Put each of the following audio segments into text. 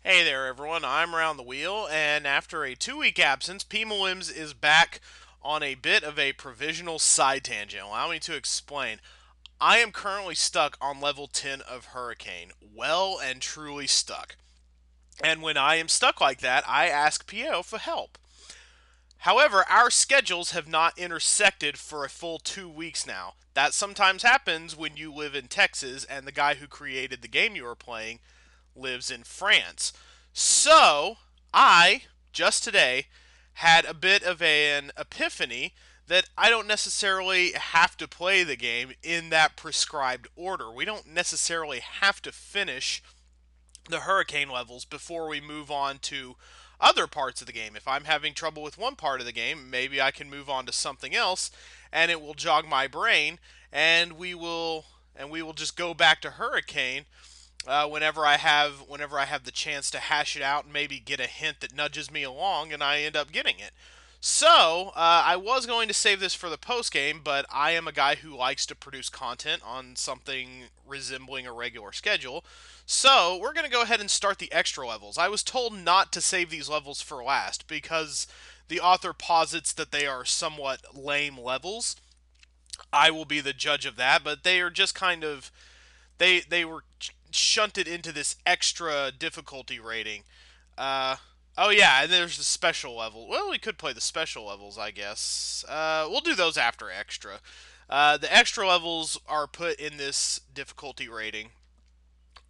Hey there, everyone. I'm Round the Wheel, and after a 2 week absence, PimoLems is back on a bit of a provisional side tangent. Allow me to explain. I am currently stuck on level 10 of Hurricane. Well and truly stuck. And when I am stuck like that, I ask PO for help. However, our schedules have not intersected for a full 2 weeks now. That sometimes happens when you live in Texas and the guy who created the game you are playing lives in France. So, I, just today, had a bit of an epiphany that I don't necessarily have to play the game in that prescribed order. We don't necessarily have to finish the hurricane levels before we move on to other parts of the game. If I'm having trouble with one part of the game, maybe I can move on to something else and it will jog my brain and we will just go back to hurricane whenever I have the chance to hash it out and maybe get a hint that nudges me along, and I end up getting it. So I was going to save this for the post game, but I am a guy who likes to produce content on something resembling a regular schedule. So we're going to go ahead and start the extra levels. I was told not to save these levels for last because the author posits that they are somewhat lame levels. I will be the judge of that, but they are just kind of they were shunted into this extra difficulty rating. Uh, oh yeah, and there's the special level. Well, we could play the special levels, I guess. We'll do those after extra. The extra levels are put in this difficulty rating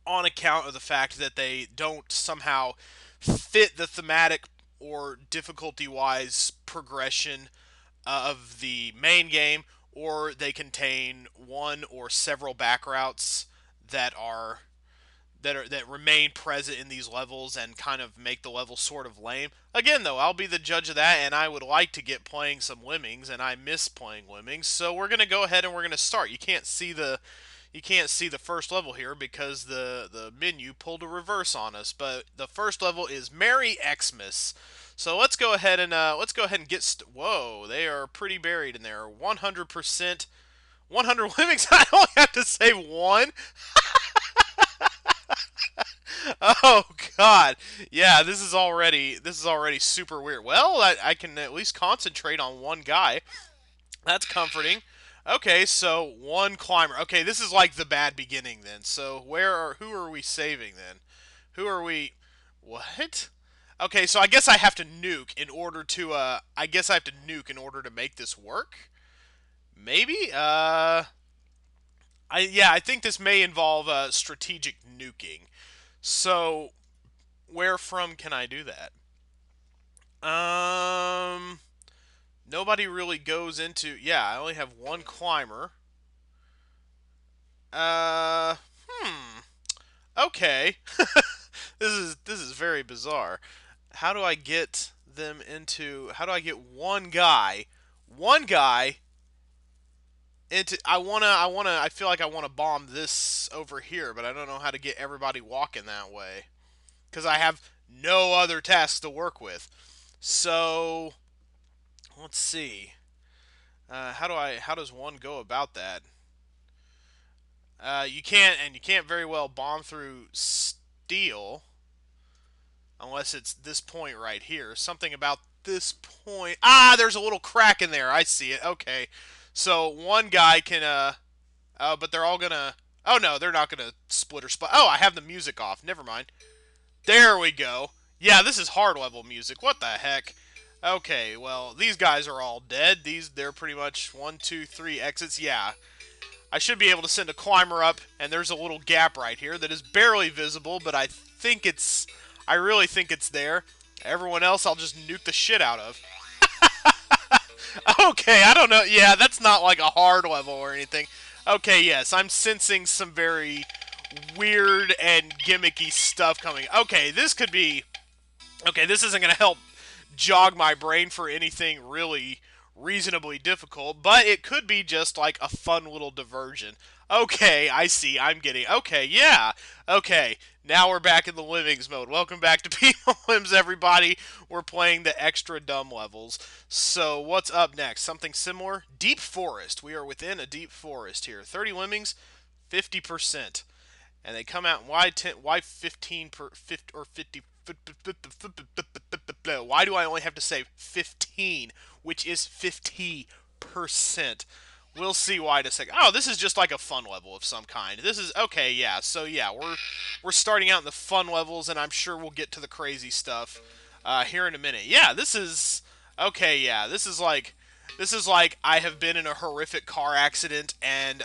on account of the fact that they don't somehow fit the thematic or difficulty wise progression of the main game, or they contain one or several back routes that are that remain present in these levels and kind of make the level sort of lame. Again, though, I'll be the judge of that, and I would like to get playing some lemmings, and I miss playing lemmings. So we're gonna go ahead and we're gonna start. You can't see the first level here because the menu pulled a reverse on us. But the first level is Merry Xmas. So let's go ahead and whoa, they are pretty buried in there. 100%, 100 lemmings. I only have to save one. Oh God, yeah, this is already super weird. Well, I can at least concentrate on one guy. That's comforting. Okay, so one climber. Okay, this is like the bad beginning then. So who are we saving then? Who are we? What? Okay, so I guess I have to nuke in order to I guess I have to nuke in order to make this work. Maybe. I think this may involve strategic nuking. So where from can I do that? Um, Nobody really goes into. Yeah, I only have one climber. Uh, hmm. Okay. This is very bizarre. How do I get them into? How do I get one guy into? I feel like I wanna bomb this over here, but I don't know how to get everybody walking that way because I have no other tasks to work with. So let's see. How does one go about that? You can't very well bomb through steel unless it's this point right here. Something about this point. Ah, there's a little crack in there. I see it. Okay, so one guy can oh, but they're all gonna. Oh no, they're not gonna split or split. Oh, I have the music off. Never mind. There we go. Yeah, this is hard level music. What the heck? Okay, well, these guys are all dead. They're pretty much one, two, three exits. Yeah, I should be able to send a climber up, and there's a little gap right here that is barely visible, but I really think it's there. Everyone else I'll just nuke the shit out of. Okay, I don't know. Yeah, that's not like a hard level or anything. Okay, yes, I'm sensing some very weird and gimmicky stuff coming. Okay, this could be. Okay, this isn't going to help jog my brain for anything really reasonably difficult, but it could be just like a fun little diversion. Okay, I see. I'm getting. Okay, yeah. Okay, now we're back in the lemmings mode. Welcome back to PimoLems, everybody. We're playing the extra dumb levels. So, what's up next? Something similar? Deep forest. We are within a deep forest here. 30 lemmings, 50%. and they come out. Why 15 per 50 or 50? Why do I only have to say 15, which is 50%? We'll see why in a second. Oh, this is just like a fun level of some kind. This is okay, yeah. So yeah, we're starting out in the fun levels, and I'm sure we'll get to the crazy stuff here in a minute. Yeah, this is okay. Yeah, this is like I have been in a horrific car accident, and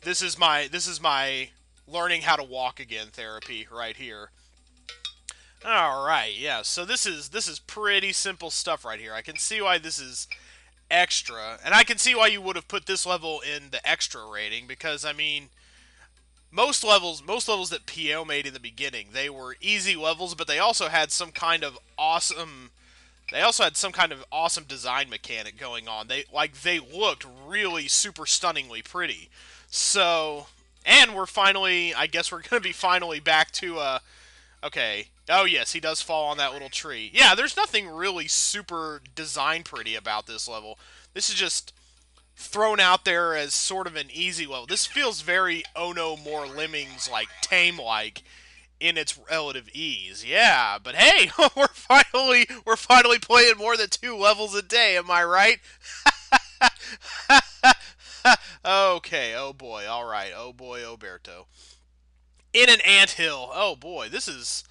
this is my learning how to walk again therapy right here. All right, yeah. So this is pretty simple stuff right here. I can see why this is extra, and I can see why you would have put this level in the extra rating because I mean, most levels that PO made in the beginning, they were easy levels, but they also had some kind of awesome design mechanic going on. They looked really super stunningly pretty. So, and we're finally, I guess we're going to be finally back to okay. Oh, yes, he does fall on that little tree. Yeah, there's nothing really super design pretty about this level. This is just thrown out there as sort of an easy level. This feels very Ono More Lemmings, like, tame-like in its relative ease. Yeah, but hey, we're finally playing more than 2 levels a day, am I right? Okay, oh boy, alright, oh boy, Oberto. In an anthill. Oh boy, this is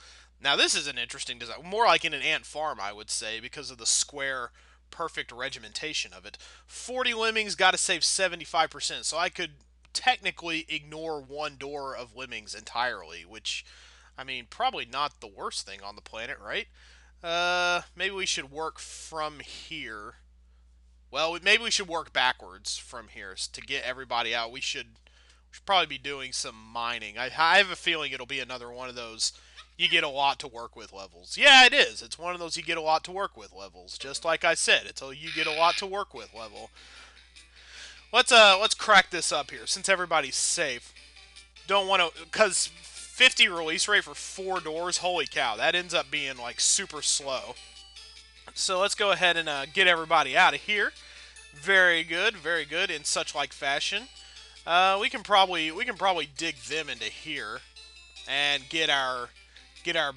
an interesting design. More like in an ant farm, I would say, because of the square, perfect regimentation of it. 40 lemmings, got to save 75%, so I could technically ignore one door of lemmings entirely, which, I mean, probably not the worst thing on the planet, right? Maybe we should work from here. Well, maybe we should work backwards from here to get everybody out. We should probably be doing some mining. I have a feeling it'll be another one of those you get a lot to work with levels. Yeah, it is. It's one of those you get a lot to work with levels. Just like I said, it's a you get a lot to work with level. Let's crack this up here since everybody's safe. Don't want to cuz 50 release rate for 4 doors. Holy cow, that ends up being like super slow. So let's go ahead and get everybody out of here. Very good in such like fashion. We can probably dig them into here and get our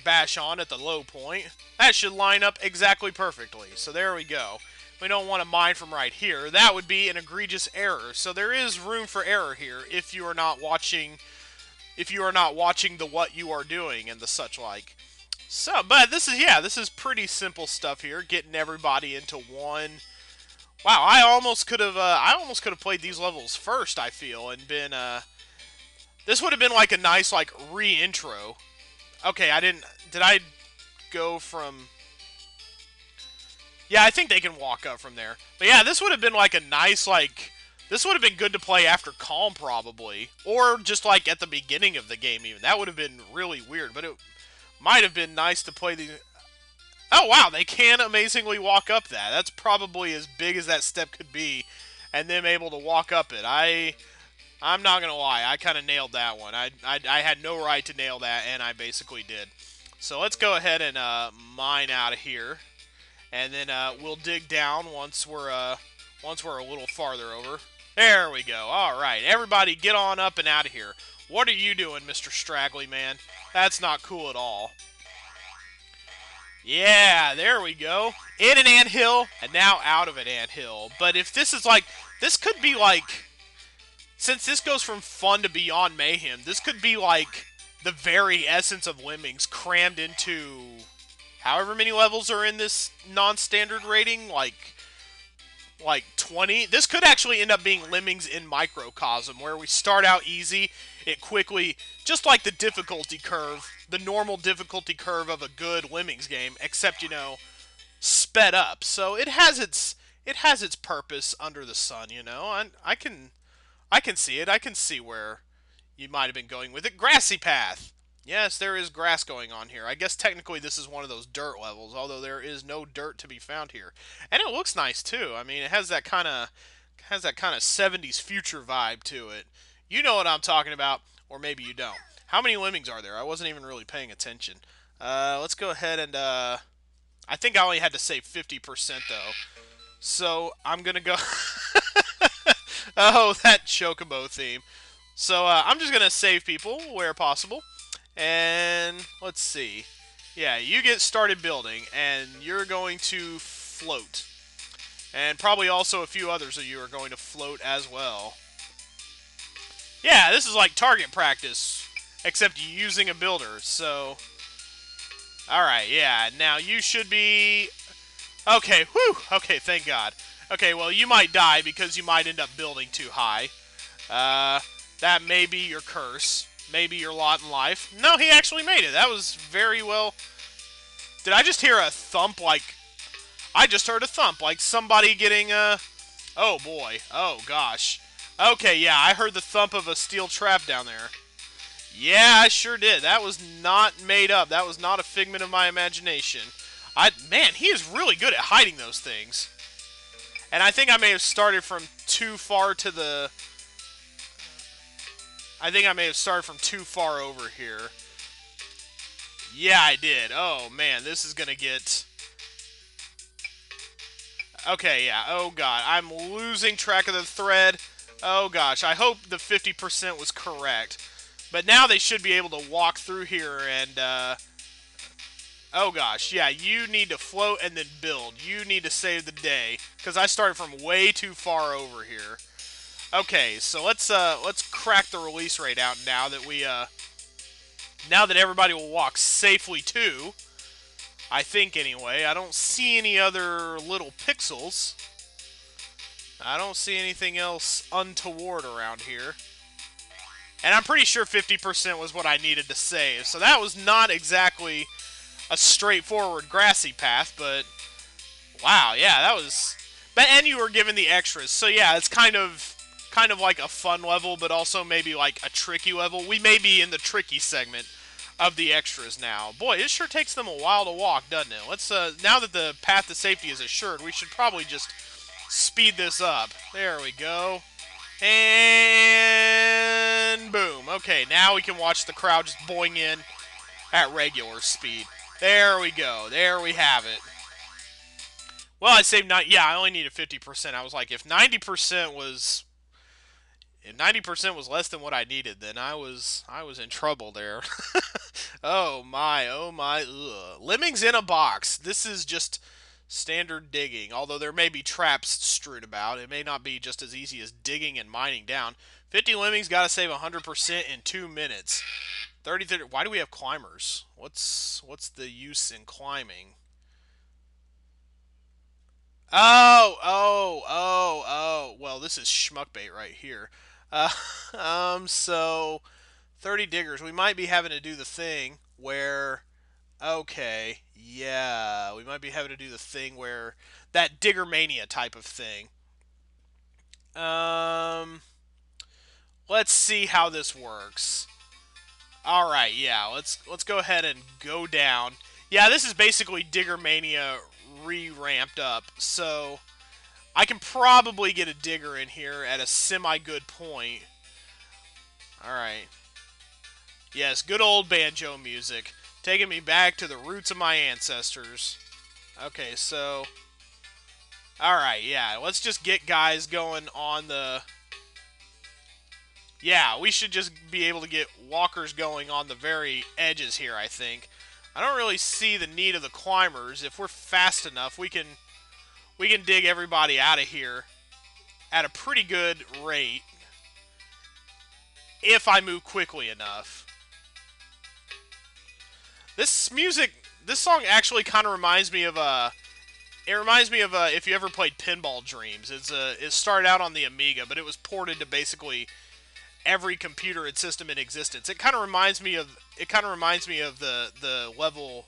bash on at the low point. That should line up exactly perfectly. So there we go. We don't want to mine from right here. That would be an egregious error. So there is room for error here if you are not watching the what you are doing and the such like. So, but this is pretty simple stuff here, getting everybody into one. Wow, I almost could have played these levels first, I feel, and been this would have been like a nice like re-intro. Okay, did I go from Yeah, I think they can walk up from there. But yeah, this would have been like a nice like this would have been good to play after Calm probably, or just like at the beginning of the game even. That would have been really weird, but it might have been nice to play these. Oh, wow, they can amazingly walk up that. That's probably as big as that step could be, and them able to walk up it. I'm not going to lie, I kind of nailed that one. I had no right to nail that, and I basically did. So let's go ahead and mine out of here, and then we'll dig down once we're a little farther over. There we go. All right, everybody get on up and out of here. What are you doing, Mr. Straggly Man? That's not cool at all. Yeah, there we go. In an anthill, and now out of an anthill. But if this is like, this could be like, since this goes from fun to beyond mayhem, this could be like the very essence of Lemmings crammed into however many levels are in this non-standard rating, like 20. This could actually end up being Lemmings in Microcosm, where we start out easy, it quickly, just like the difficulty curve, the normal difficulty curve of a good Lemmings game, except, sped up. So it has its purpose under the sun, and I can see it. I can see where you might have been going with it. Grassy Path. Yes, there is grass going on here. I guess technically this is one of those dirt levels, although there is no dirt to be found here. And it looks nice too. I mean, it has that kind of 70s future vibe to it. You know what I'm talking about, or maybe you don't. How many lemmings are there? I wasn't even really paying attention. Let's go ahead and I think I only had to save 50% though. So I'm gonna go. Oh, that chocobo theme. So I'm just gonna save people where possible, and let's see. Yeah, you get started building, and you're going to float, and probably also a few others of you are going to float as well. Yeah, this is like target practice, except using a builder. So, all right, yeah. Now you should be okay. Whew. Okay, thank God. Okay, well you might die because you might end up building too high. Uh, that may be your curse. Maybe your lot in life. No, he actually made it. That was very well. Did I just hear a thump like... I just heard a thump like somebody getting a... Oh, boy. Oh, gosh. Okay, yeah, I heard the thump of a steel trap down there. Yeah, I sure did. That was not made up. That was not a figment of my imagination. Man, he is really good at hiding those things. And I think I may have started from too far to the... I think I may have started from too far over here. Yeah, I did. Oh, man, this is going to get... Okay, yeah. Oh, God. I'm losing track of the thread. Oh, gosh. I hope the 50% was correct. But now they should be able to walk through here and, oh, gosh. Yeah, you need to float and then build. You need to save the day. Because I started from way too far over here. Okay, so let's crack the release rate out now that now that everybody will walk safely too. I think anyway. I don't see any other little pixels. I don't see anything else untoward around here. And I'm pretty sure 50% was what I needed to save. So that was not exactly a straightforward grassy path, but wow, yeah, that was... And you were given the extras. So yeah, it's kind of like a fun level, but also maybe like a tricky level. We may be in the tricky segment of the extras now. Boy, it sure takes them a while to walk, doesn't it? Let's now that the path to safety is assured, we should probably just speed this up. There we go. And boom. Okay, now we can watch the crowd just boing in at regular speed. There we go. There we have it. Well, I saved yeah, I only needed 50%. I was like, if 90% was less than what I needed, then I was in trouble there. Oh my, ugh. Lemmings in a box. This is just standard digging, although there may be traps strewn about. It may not be just as easy as digging and mining down. 50 lemmings, gotta save 100% in 2 minutes. 30. Why do we have climbers? What's the use in climbing? Oh. Well, this is schmuckbait right here. So 30 diggers. We might be having to do the thing where, okay, yeah, we might be having to do the thing where that digger mania type of thing. Let's see how this works. All right, yeah, let's go ahead and go down. Yeah, this is basically digger mania re-ramped up. So I can probably get a digger in here at a semi-good point. Alright. Yes, good old banjo music. Taking me back to the roots of my ancestors. Okay, so... Alright, yeah. Let's just get guys going on the... Yeah, we should just be able to get walkers going on the very edges here, I think. I don't really see the need of the climbers. If we're fast enough, we can dig everybody out of here at a pretty good rate if I move quickly enough. This song actually kind of reminds me of if you ever played Pinball Dreams. It started out on the Amiga, but it was ported to basically every computer and system in existence. It kind of reminds me of the level.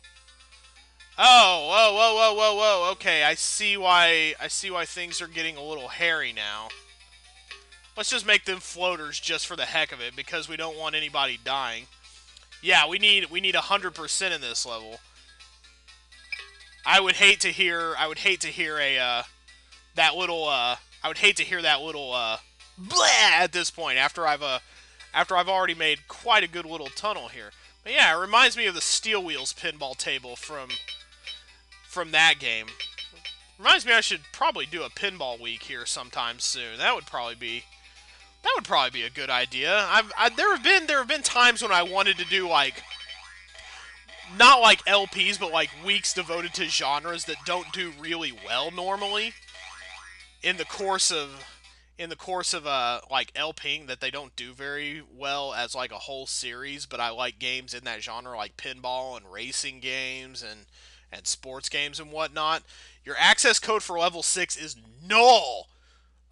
Whoa. Okay, I see why things are getting a little hairy now. Let's just make them floaters just for the heck of it, because we don't want anybody dying. Yeah, we need 100% in this level. I would hate to hear that little blah at this point after I've already made quite a good little tunnel here. But yeah, it reminds me of the Steel Wheels pinball table from that game. Reminds me I should probably do a pinball week here sometime soon. That would probably be That would probably be a good idea. There have been times when I wanted to do like not like LPs, but like weeks devoted to genres that don't do really well normally in the course of like LPing, that they don't do very well as like a whole series. But I like games in that genre like pinball and racing games and sports games and whatnot. Your access code for level 6 is null.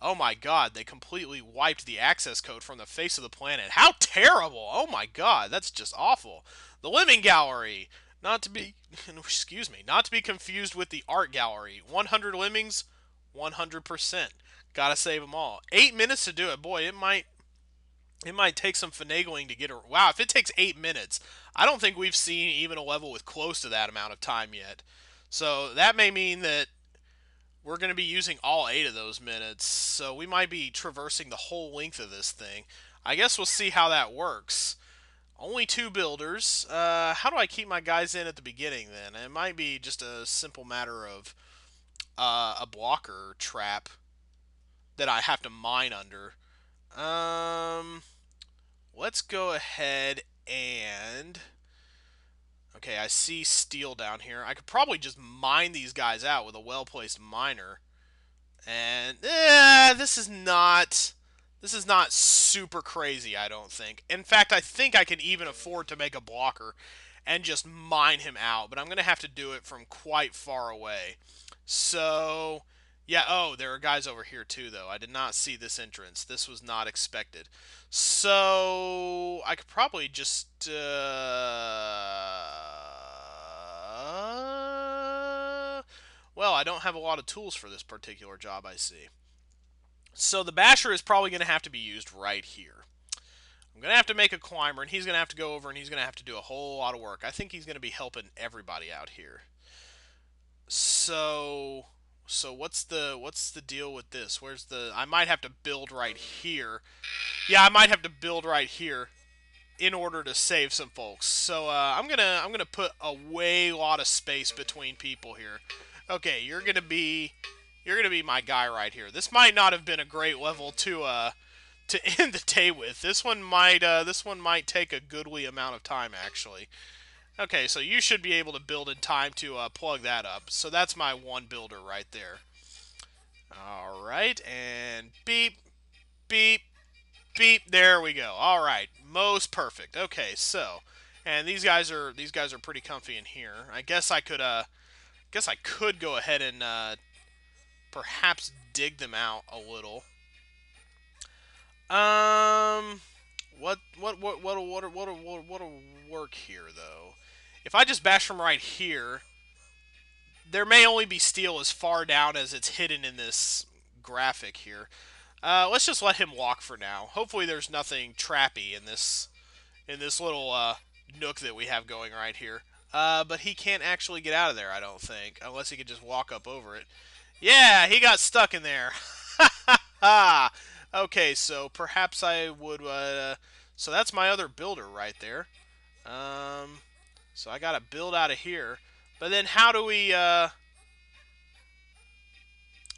Oh my god, they completely wiped the access code from the face of the planet. How terrible! Oh my god, that's just awful. The Living Gallery, not to be excuse me, not to be confused with the Art Gallery. 100 lemmings, 100%. Gotta save them all. 8 minutes to do it. Boy, it might take some finagling to get her. Wow, if it takes 8 minutes, I don't think we've seen even a level with close to that amount of time yet. So that may mean that we're going to be using all 8 of those minutes, so we might be traversing the whole length of this thing. I guess we'll see how that works. Only 2 builders. How do I keep my guys in at the beginning then? It might be just a simple matter of a blocker trap that I have to mine under. Um, let's go ahead and... Okay, I see steel down here. I could probably just mine these guys out with a well-placed miner. And this is not super crazy, I don't think. In fact, I think I can even afford to make a blocker and just mine him out, but I'm going to have to do it from quite far away. So, yeah, oh, there are guys over here too, though. I did not see this entrance. This was not expected. So, I could probably just, well, I don't have a lot of tools for this particular job, I see. So the basher is probably going to have to be used right here. I'm going to have to make a climber, and he's going to have to go over, and he's going to have to do a whole lot of work. I think he's going to be helping everybody out here. So, what's the deal with this? Where's the? I might have to build right here. Yeah, I might have to build right here in order to save some folks. So I'm gonna put a way lot of space between people here. Okay, you're gonna be my guy right here. This might not have been a great level to end the day with. This one might take a goodly amount of time actually. Okay, so you should be able to build in time to plug that up. So that's my one builder right there. All right, and beep, beep, beep. There we go. All right, most perfect. Okay, so, and these guys are pretty comfy in here. I guess I could go ahead and perhaps dig them out a little. Um, what'll work here though? If I just bash from right here, there may only be steel as far down as it's hidden in this graphic here. Let's just let him walk for now. Hopefully, there's nothing trappy in this little nook that we have going right here. But he can't actually get out of there, I don't think, unless he could just walk up over it. Yeah, he got stuck in there. Ha! Okay, so perhaps I would. So that's my other builder right there. Um, so I gotta build out of here. But then how do we?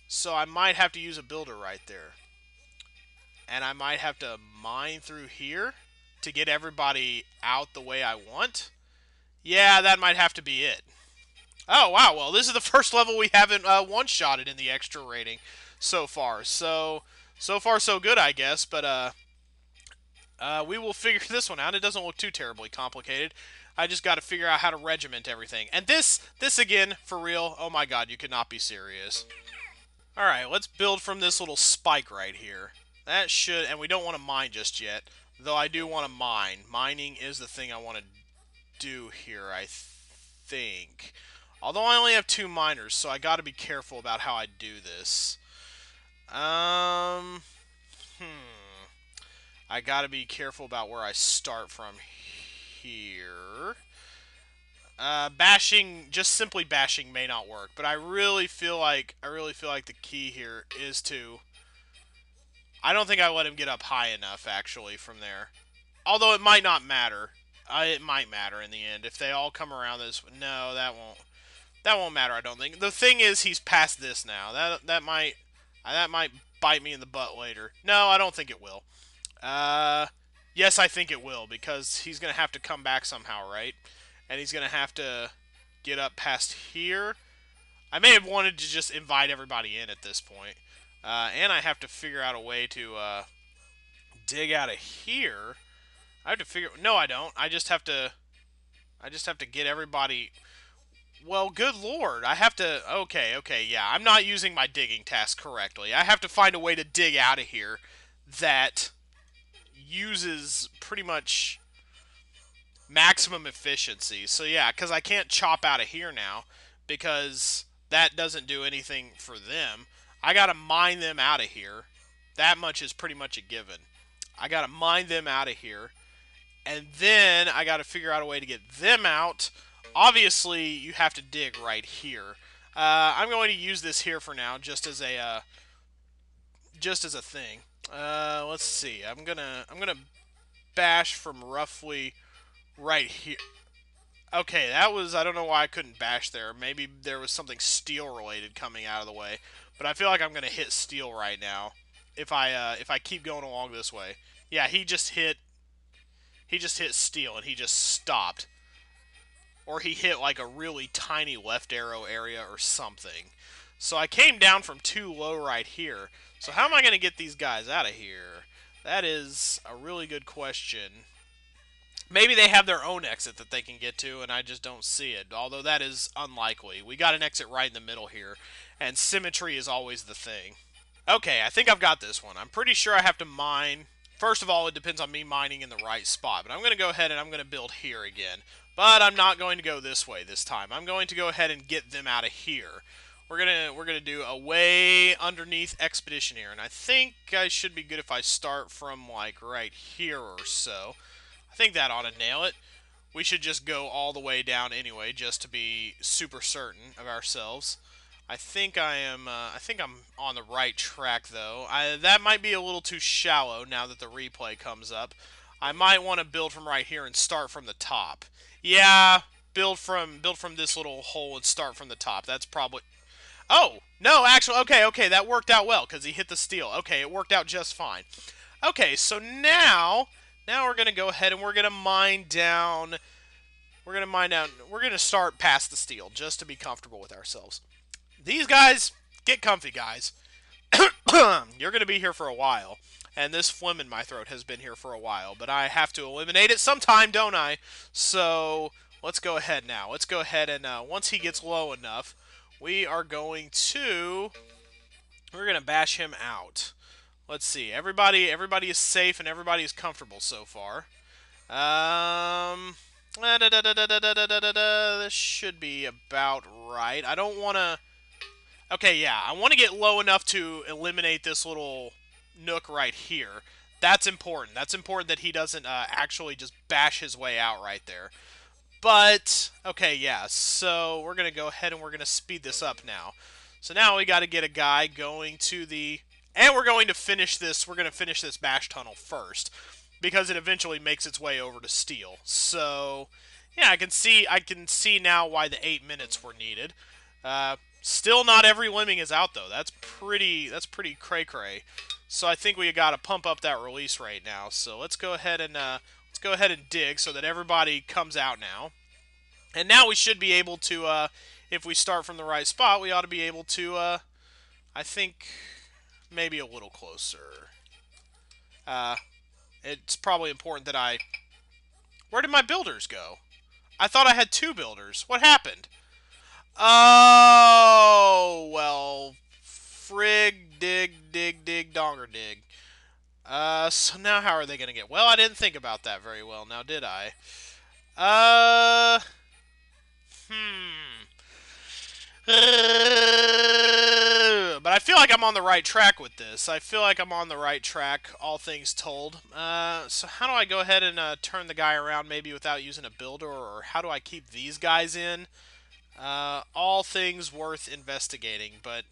So I might have to use a builder right there, and I might have to mine through here to get everybody out the way I want. Yeah, that might have to be it. Oh, wow. Well, this is the first level we haven't one-shotted in the extra rating so far. So far so good, I guess. But we will figure this one out. It doesn't look too terribly complicated. I just got to figure out how to regiment everything. And this again, for real, oh my god, you could not be serious. Alright, let's build from this little spike right here. That should, and we don't want to mine just yet. Though I do want to mine. Mining is the thing I want to do here, I think. Although I only have 2 miners, so I gotta be careful about how I do this. Um, I gotta be careful about where I start from here. Just simply bashing may not work, but I really feel like the key here is to. I don't think I let him get up high enough, actually, from there. Although it might not matter. It might matter in the end if they all come around this. No, that won't. That won't matter. I don't think. The thing is, he's past this now. That might That might bite me in the butt later. No, I don't think it will. Uh, yes, I think it will, because he's going to have to come back somehow, right? And he's going to have to get up past here. I may have wanted to just invite everybody in at this point. And I have to figure out a way to dig out of here. I have to figure... No, I don't. I just have to... get everybody... Well, good lord. I have to... Okay, yeah. I'm not using my digging task correctly. I have to find a way to dig out of here that uses pretty much maximum efficiency. So yeah, because I can't chop out of here now because that doesn't do anything for them. I gotta mine them out of here. That much is pretty much a given. I gotta mine them out of here, and then I gotta figure out a way to get them out. Obviously, you have to dig right here. I'm going to use this here for now, just as a thing. Let's see. I'm gonna bash from roughly right here. Okay, that was... I don't know why I couldn't bash there. Maybe there was something steel-related coming out of the way. But I feel like I'm going to hit steel right now if I keep going along this way. Yeah, he just hit steel, and he just stopped. Or he hit, like, a really tiny left arrow area or something. So I came down from too low right here. So how am I going to get these guys out of here? That is a really good question. Maybe they have their own exit that they can get to, and I just don't see it. Although that is unlikely. We got an exit right in the middle here, and symmetry is always the thing. Okay, I think I've got this one. I'm pretty sure I have to mine. First of all, it depends on me mining in the right spot. But I'm going to go ahead and I'm going to build here again. But I'm not going to go this way this time. I'm going to go ahead and get them out of here. We're gonna do a way underneath expedition here, and I think I should be good if I start from like right here or so. I think that ought to nail it. We should just go all the way down anyway, just to be super certain of ourselves. I think I'm on the right track though. That might be a little too shallow now that the replay comes up. I might want to build from right here and start from the top. Yeah, build from this little hole and start from the top. That's probably... Oh, no, actually, okay, that worked out well, because he hit the steel. Okay, it worked out just fine. Okay, so now we're going to go ahead and we're going to mine down. We're going to start past the steel, just to be comfortable with ourselves. These guys, get comfy, guys. You're going to be here for a while. And this phlegm in my throat has been here for a while, but I have to eliminate it sometime, don't I? So, let's go ahead now. Let's go ahead and, once he gets low enough, we are going to bash him out. Let's see. Everybody is safe and everybody is comfortable so far. This should be about right. I don't want to... Okay, yeah. I want to get low enough to eliminate this little nook right here. That's important. That's important that he doesn't actually just bash his way out right there. But, okay, yeah, so we're going to go ahead and we're going to speed this up now. So now we got to get a guy going to the... And we're going to finish this, bash tunnel first, because it eventually makes its way over to steel. So, yeah, I can see now why the 8 minutes were needed. Still not every lemming is out, though. That's pretty cray-cray. So I think we got to pump up that release rate now. So let's go ahead and dig so that everybody comes out now. And now we should be able to, if we start from the right spot, we ought to be able to, I think, maybe a little closer. It's probably important that I... Where did my builders go? I thought I had 2 builders. What happened? Oh, well, frig, dig, donger, dig. So now how are they going to get... Well, I didn't think about that very well, now did I? But I feel like I'm on the right track with this. I feel like I'm on the right track, all things told. So how do I go ahead and turn the guy around maybe without using a builder, or how do I keep these guys in? All things worth investigating, but...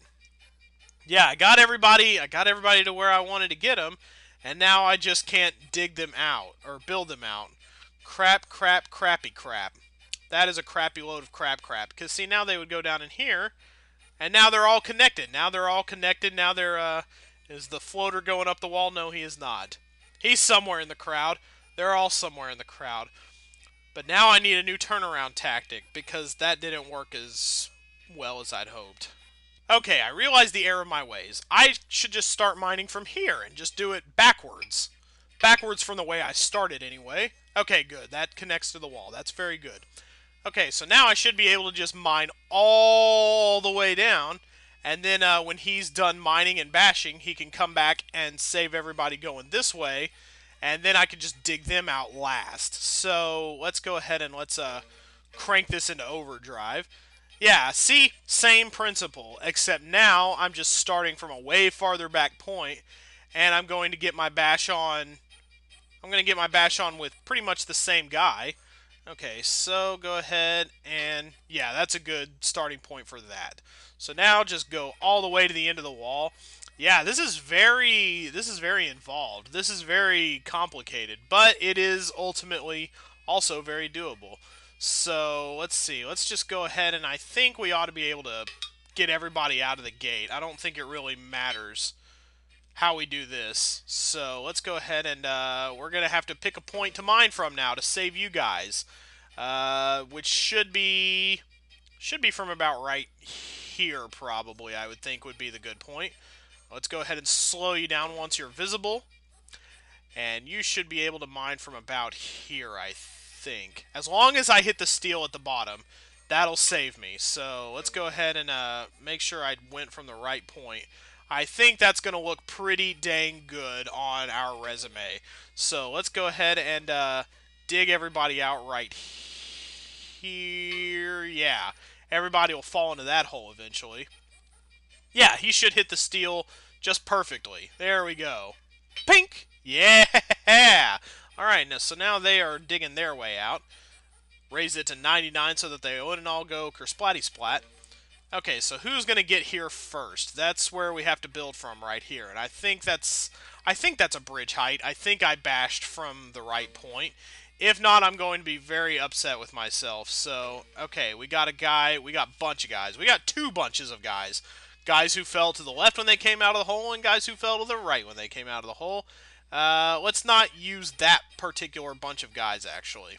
Yeah, I got everybody to where I wanted to get them, and now I just can't dig them out, or build them out. Crappy crap. That is a crappy load of crap. Because, see, now they would go down in here, And now they're all connected. Now they're all connected. Now they're, is the floater going up the wall? No, he is not. He's somewhere in the crowd. They're all somewhere in the crowd. But now I need a new turnaround tactic because that didn't work as well as I'd hoped. Okay, I realize the error of my ways. I should just start mining from here and just do it backwards. Backwards from the way I started anyway. Okay, good. That connects to the wall. That's very good. Okay, so now I should be able to just mine all the way down, and then when he's done mining and bashing, he can come back and save everybody going this way, and then I can just dig them out last. So let's go ahead and let's crank this into overdrive. Yeah, see? Same principle, except now I'm just starting from a way farther back point, and I'm going to get my bash on... I'm going to get my bash on with pretty much the same guy. Okay, so go ahead and... Yeah, that's a good starting point for that. So now just go all the way to the end of the wall. Yeah, this is very involved. This is very complicated, but it is ultimately also very doable. So, let's see. Let's just go ahead, and I think we ought to be able to get everybody out of the gate. I don't think it really matters how we do this. So, let's go ahead and we're going to have to pick a point to mine from now to save you guys. Which should be from about right here, probably, I would think would be the good point. Let's go ahead and slow you down once you're visible. And you should be able to mine from about here, I think. As long as I hit the steel at the bottom, that'll save me. So let's go ahead and make sure I went from the right point. I think that's going to look pretty dang good on our resume. So let's go ahead and dig everybody out right here. Yeah, everybody will fall into that hole eventually. Yeah, he should hit the steel just perfectly. There we go. Pink! Yeah! Alright, so now they are digging their way out. Raise it to 99 so that they wouldn't all go kersplatty splat. Okay, so who's going to get here first? That's where we have to build from right here. And I think that's a bridge height. I think I bashed from the right point. If not, I'm going to be very upset with myself. So, okay, we got a guy. We got a bunch of guys. We got two bunches of guys. Guys who fell to the left when they came out of the hole and guys who fell to the right when they came out of the hole. Let's not use that particular bunch of guys, actually.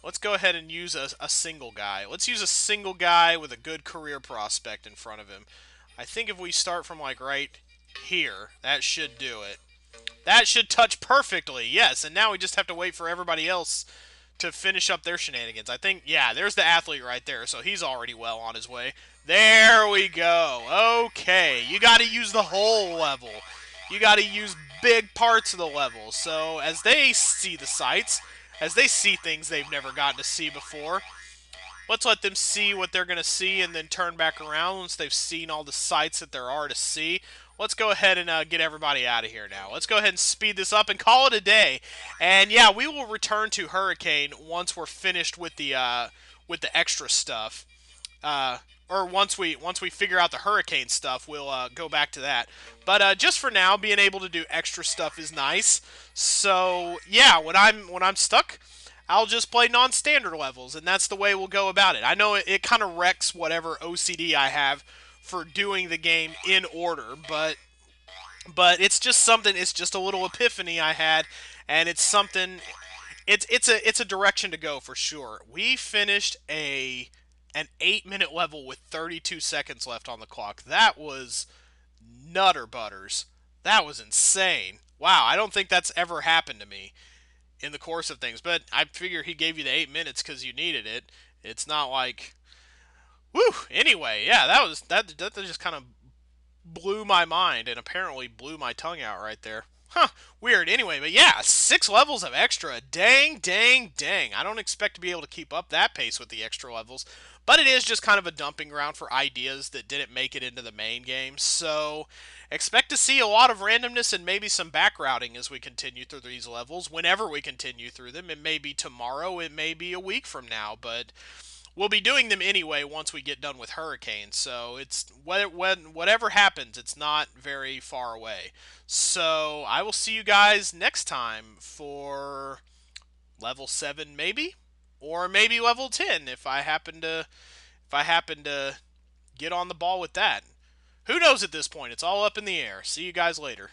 Let's go ahead and use a single guy. Let's use a single guy with a good career prospect in front of him. I think if we start from, like, right here, that should do it. That should touch perfectly, yes. And now we just have to wait for everybody else to finish up their shenanigans. I think, yeah, there's the athlete right there, so he's already well on his way. There we go. Okay, you got to use the whole level. You got to use big parts of the level. So as they see the sights, as they see things they've never gotten to see before, let's let them see what they're going to see and then turn back around once they've seen all the sights that there are to see. Let's go ahead and get everybody out of here now. Let's go ahead and speed this up and call it a day. And yeah, we will return to Hurricane once we're finished with the extra stuff. Or once we figure out the hurricane stuff, we'll go back to that. But just for now, being able to do extra stuff is nice. So yeah, when I'm stuck, I'll just play non-standard levels, and that's the way we'll go about it. I know it kind of wrecks whatever OCD I have for doing the game in order, but it's just something. It's just a little epiphany I had, and it's something. It's a direction to go for sure. We finished an 8-minute level with 32 seconds left on the clock. That was nutter butters. That was insane. Wow, I don't think that's ever happened to me in the course of things. But I figure he gave you the 8 minutes because you needed it. It's not like... Whew! Anyway, yeah, that just kind of blew my mind and apparently blew my tongue out right there. Huh, weird. Anyway, but yeah, 6 levels of extra. Dang, dang, dang. I don't expect to be able to keep up that pace with the extra levels. But it is just kind of a dumping ground for ideas that didn't make it into the main game. So expect to see a lot of randomness and maybe some back routing as we continue through these levels. Whenever we continue through them. It may be tomorrow. It may be a week from now. But we'll be doing them anyway once we get done with Hurricane. So it's whatever happens, it's not very far away. So I will see you guys next time for level 7 maybe, or maybe level 10 if I happen to get on the ball with that. Who knows at this point? It's all up in the air. See you guys later.